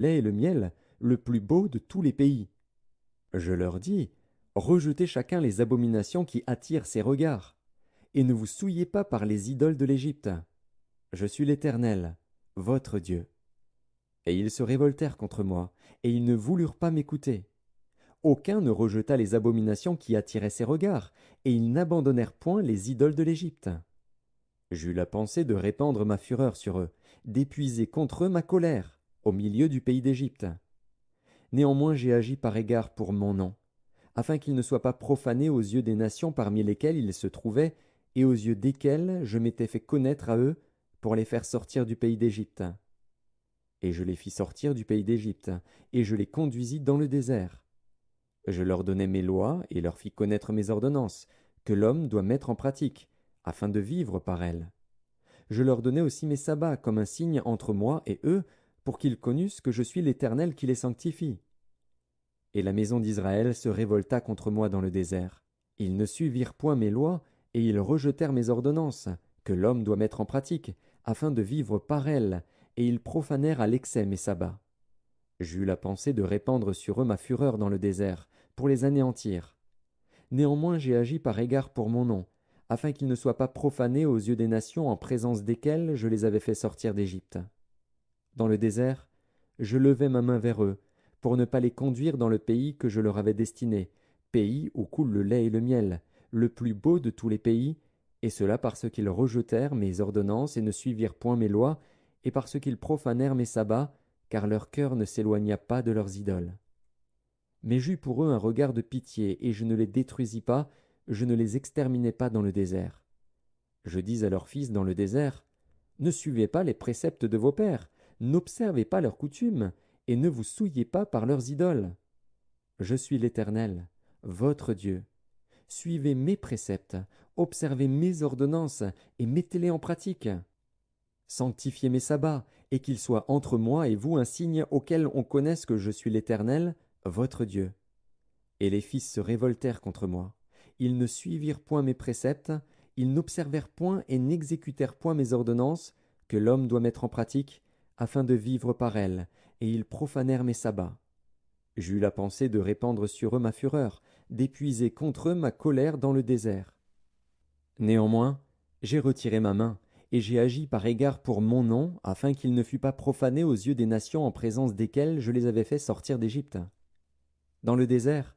lait et le miel, le plus beau de tous les pays. Je leur dis, rejetez chacun les abominations qui attirent ses regards, et ne vous souillez pas par les idoles de l'Égypte. Je suis l'Éternel, votre Dieu. Et ils se révoltèrent contre moi, et ils ne voulurent pas m'écouter. Aucun ne rejeta les abominations qui attiraient ses regards, et ils n'abandonnèrent point les idoles de l'Égypte. J'eus la pensée de répandre ma fureur sur eux, d'épuiser contre eux ma colère, au milieu du pays d'Égypte. Néanmoins j'ai agi par égard pour mon nom, afin qu'il ne soit pas profané aux yeux des nations parmi lesquelles ils se trouvaient, et aux yeux desquelles je m'étais fait connaître à eux, pour les faire sortir du pays d'Égypte. Et je les fis sortir du pays d'Égypte, et je les conduisis dans le désert. Je leur donnai mes lois et leur fis connaître mes ordonnances, que l'homme doit mettre en pratique, afin de vivre par elles. Je leur donnai aussi mes sabbats comme un signe entre moi et eux, pour qu'ils connussent que je suis l'Éternel qui les sanctifie. Et la maison d'Israël se révolta contre moi dans le désert. Ils ne suivirent point mes lois, et ils rejetèrent mes ordonnances, que l'homme doit mettre en pratique, afin de vivre par elles, et ils profanèrent à l'excès mes sabbats. J'eus la pensée de répandre sur eux ma fureur dans le désert, pour les anéantir. Néanmoins j'ai agi par égard pour mon nom, afin qu'ils ne soient pas profanés aux yeux des nations en présence desquelles je les avais fait sortir d'Égypte. Dans le désert, je levai ma main vers eux, pour ne pas les conduire dans le pays que je leur avais destiné, pays où coule le lait et le miel, le plus beau de tous les pays, et cela parce qu'ils rejetèrent mes ordonnances et ne suivirent point mes lois, et parce qu'ils profanèrent mes sabbats, car leur cœur ne s'éloigna pas de leurs idoles. Mais j'eus pour eux un regard de pitié, et je ne les détruisis pas, je ne les exterminai pas dans le désert. Je dis à leurs fils dans le désert, ne suivez pas les préceptes de vos pères, n'observez pas leurs coutumes, et ne vous souillez pas par leurs idoles. Je suis l'Éternel, votre Dieu. Suivez mes préceptes, observez mes ordonnances, et mettez-les en pratique. Sanctifiez mes sabbats, et qu'ils soient entre moi et vous un signe auquel on connaisse que je suis l'Éternel, votre Dieu. Et les fils se révoltèrent contre moi. Ils ne suivirent point mes préceptes, ils n'observèrent point et n'exécutèrent point mes ordonnances, que l'homme doit mettre en pratique, afin de vivre par elles, et ils profanèrent mes sabbats. J'eus la pensée de répandre sur eux ma fureur, d'épuiser contre eux ma colère dans le désert. Néanmoins, j'ai retiré ma main, et j'ai agi par égard pour mon nom, afin qu'il ne fût pas profané aux yeux des nations en présence desquelles je les avais fait sortir d'Égypte. Dans le désert,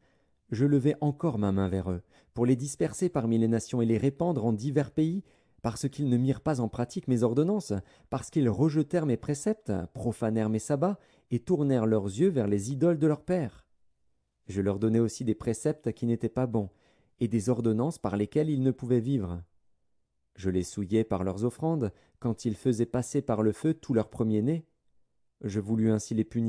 je levai encore ma main vers eux, pour les disperser parmi les nations et les répandre en divers pays, parce qu'ils ne mirent pas en pratique mes ordonnances, parce qu'ils rejetèrent mes préceptes, profanèrent mes sabbats, et tournèrent leurs yeux vers les idoles de leurs pères. Je leur donnai aussi des préceptes qui n'étaient pas bons, et des ordonnances par lesquelles ils ne pouvaient vivre. Je les souillai par leurs offrandes, quand ils faisaient passer par le feu tous leurs premiers-nés. Je voulus ainsi les punir.